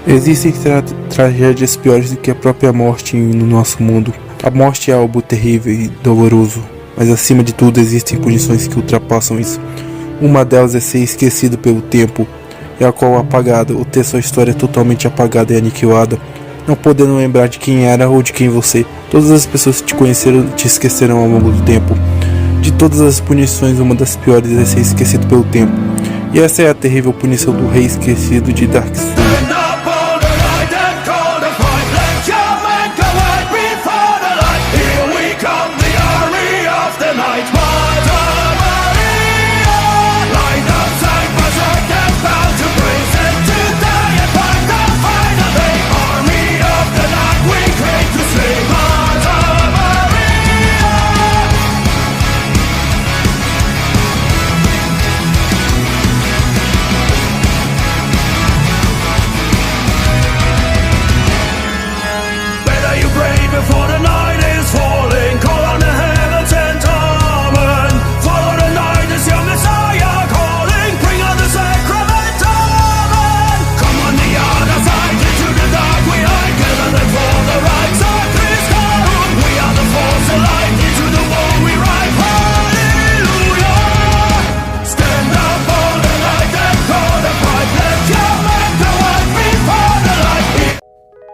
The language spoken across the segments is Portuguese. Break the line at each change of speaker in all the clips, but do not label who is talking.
Existem tragédias piores do que a própria morte no nosso mundo. A morte é algo terrível e doloroso, mas acima de tudo existem punições que ultrapassam isso. Uma delas é ser esquecido pelo tempo, e a qual apagada, ou ter sua história totalmente apagada e aniquilada, não podendo lembrar de quem era ou de quem você. Todas as pessoas que te conheceram te esqueceram ao longo do tempo. De todas as punições, uma das piores é ser esquecido pelo tempo. E essa é a terrível punição do Rei Esquecido de Dark Souls.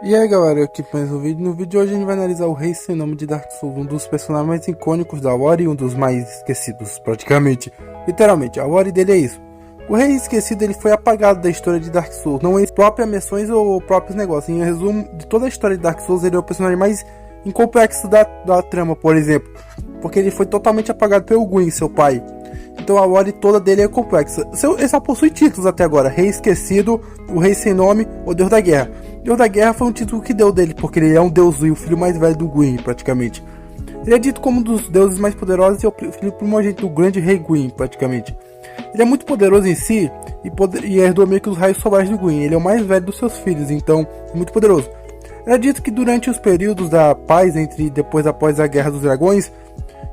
E aí galera, aqui mais um vídeo. No vídeo de hoje a gente vai analisar o Rei Sem Nome de Dark Souls, um dos personagens mais icônicos da lore e um dos mais esquecidos, praticamente. Literalmente, a lore dele é isso. O Rei Esquecido ele foi apagado da história de Dark Souls, não em próprias missões ou próprios negócios. Em resumo, de toda a história de Dark Souls, ele é o personagem mais incomplexo da trama, por exemplo. Porque ele foi totalmente apagado pelo Gwyn, seu pai. Então a lore toda dele é complexa. Ele só possui títulos até agora: Rei Esquecido, o Rei Sem Nome ou Deus da Guerra. Deus da Guerra foi um título que deu dele, porque ele é um deus e o filho mais velho do Gwyn, praticamente. Ele é dito como um dos deuses mais poderosos e é o filho primogênito do grande rei Gwyn, praticamente. Ele é muito poderoso em si e herdou meio que os raios solares do Gwyn. Ele é o mais velho dos seus filhos, então é muito poderoso. É dito que durante os períodos da paz após a Guerra dos Dragões,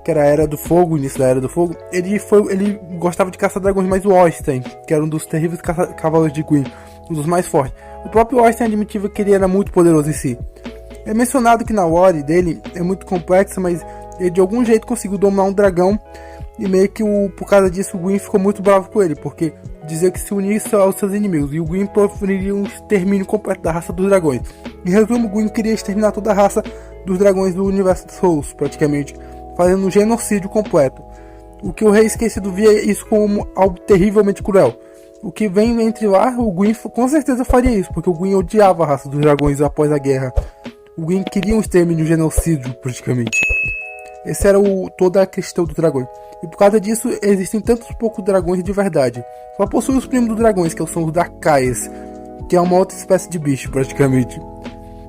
que era a Era do Fogo, o início da Era do Fogo, ele gostava de caçar dragões, mas o Ornstein, que era um dos terríveis cavaleiros de Gwyn, um dos mais fortes. O próprio Ornstein admitia que ele era muito poderoso em si. É mencionado que na lore dele é muito complexa, mas ele de algum jeito conseguiu dominar um dragão e meio que por causa disso o Gwyn ficou muito bravo com ele, porque dizia que se unisse aos seus inimigos e o Gwyn preferiria um extermínio completo da raça dos dragões. Em resumo, o Gwyn queria exterminar toda a raça dos dragões do universo Souls, praticamente, fazendo um genocídio completo. O que o Rei Esquecido via isso como algo terrivelmente cruel. O que vem entre lá, o Gwyn com certeza faria isso, porque o Gwyn odiava a raça dos dragões após a guerra. O Gwyn queria um extermínio, um genocídio, praticamente. Essa era toda a questão do dragão. E por causa disso, existem tantos poucos dragões de verdade. Só possui os primos dos dragões, que são os Darkaias, que é uma outra espécie de bicho, praticamente.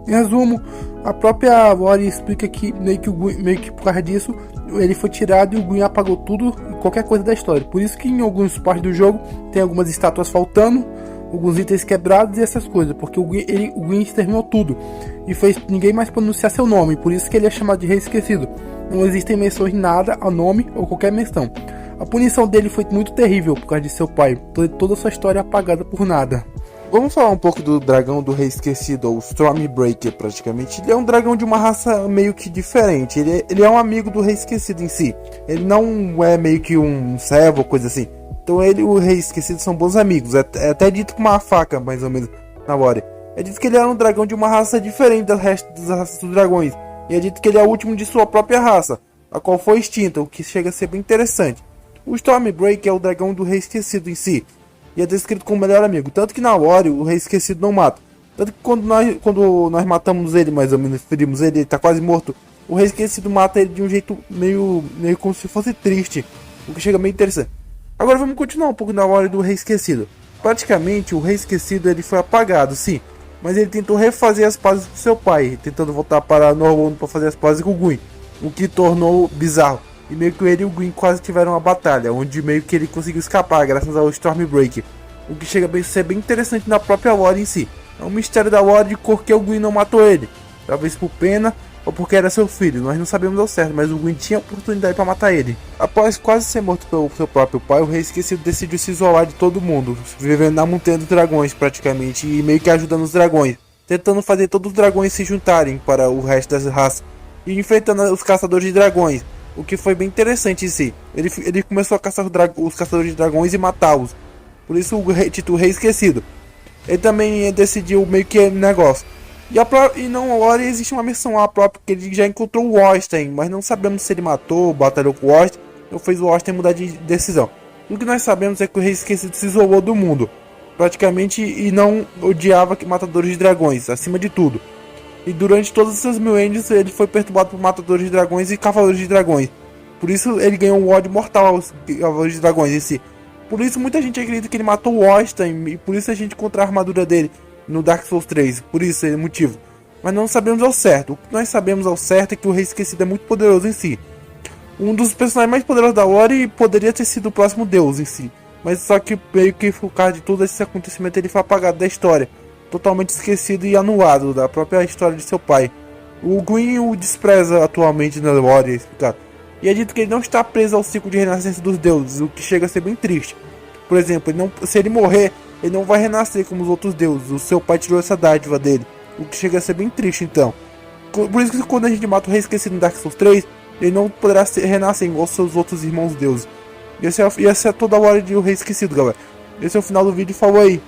Em resumo, a própria lore explica que meio que por causa disso ele foi tirado e o Gwyn apagou tudo e qualquer coisa da história. Por isso que em algumas partes do jogo tem algumas estátuas faltando, alguns itens quebrados e essas coisas, porque o Gwyn exterminou tudo e fez ninguém mais pronunciar seu nome. Por isso que ele é chamado de Rei Esquecido. Não existem menções de nada a nome ou qualquer menção. A punição dele foi muito terrível por causa de seu pai, toda a sua história apagada por nada. Vamos falar um pouco do dragão do Rei Esquecido, ou Stormbreaker, praticamente. Ele é um dragão de uma raça meio que diferente. Ele é um amigo do Rei Esquecido em si. Ele não é meio que um servo ou coisa assim. Então ele e o Rei Esquecido são bons amigos. É até dito com uma faca, mais ou menos, na lore. É dito que ele era um dragão de uma raça diferente das raças dos dragões. E é dito que ele é o último de sua própria raça, a qual foi extinta, o que chega a ser bem interessante. O Stormbreaker é o dragão do Rei Esquecido em si. E é descrito como o melhor amigo. Tanto que na lore o Rei Esquecido não mata. Tanto que quando nós matamos ele, mais ou menos, ferimos ele tá quase morto, o Rei Esquecido mata ele de um jeito meio como se fosse triste. O que chega meio interessante. Agora vamos continuar um pouco na lore do Rei Esquecido. Praticamente o Rei Esquecido ele foi apagado, sim. Mas ele tentou refazer as pazes com seu pai, tentando voltar para Norwalk para fazer as pazes com o Gwyn. O que tornou bizarro. E meio que ele e o Gwyn quase tiveram uma batalha, onde meio que ele conseguiu escapar graças ao Stormbreaker. O que chega a ser bem interessante na própria lore em si. É um mistério da lore de por que o Gwyn não matou ele. Talvez por pena, ou porque era seu filho. Nós não sabemos ao certo, mas o Gwyn tinha oportunidade para matar ele. Após quase ser morto pelo seu próprio pai, o Rei Esquecido decidiu se isolar de todo mundo, vivendo na Montanha dos Dragões praticamente, e meio que ajudando os dragões, tentando fazer todos os dragões se juntarem para o resto das raças, e enfrentando os caçadores de dragões, o que foi bem interessante em si. Ele começou a caçar os caçadores de dragões e matá-los, por isso o título Rei Esquecido. Ele também decidiu meio que negócio. E não, agora existe uma missão lá própria que ele já encontrou o Osten, mas não sabemos se ele matou, batalhou com o Osten ou fez o Osten mudar de decisão. O que nós sabemos é que o Rei Esquecido se isolou do mundo, praticamente, e não odiava matadores de dragões, acima de tudo. E durante todos os seus milênios ele foi perturbado por matadores de dragões e cavaleiros de dragões. Por isso ele ganhou um ódio mortal aos cavaleiros de dragões em si. Por isso muita gente acredita que ele matou o Osten, e por isso a gente encontra a armadura dele no Dark Souls 3, por isso é o motivo. Mas não sabemos ao certo. O que nós sabemos ao certo é que o Rei Esquecido é muito poderoso em si. Um dos personagens mais poderosos da lore poderia ter sido o próximo deus em si. Mas só que meio que por causa de todo esse acontecimento ele foi apagado da história. Totalmente esquecido e anulado da própria história de seu pai. O Gwyn o despreza atualmente na lore, é explicado. E é dito que ele não está preso ao ciclo de renascença dos deuses, o que chega a ser bem triste. Por exemplo, se ele morrer, ele não vai renascer como os outros deuses. O seu pai tirou essa dádiva dele, o que chega a ser bem triste então. Por isso que quando a gente mata o Rei Esquecido no Dark Souls 3, ele não poderá renascer igual seus outros irmãos deuses. E essa é toda a hora de o Rei Esquecido, galera. Esse é o final do vídeo, falou aí.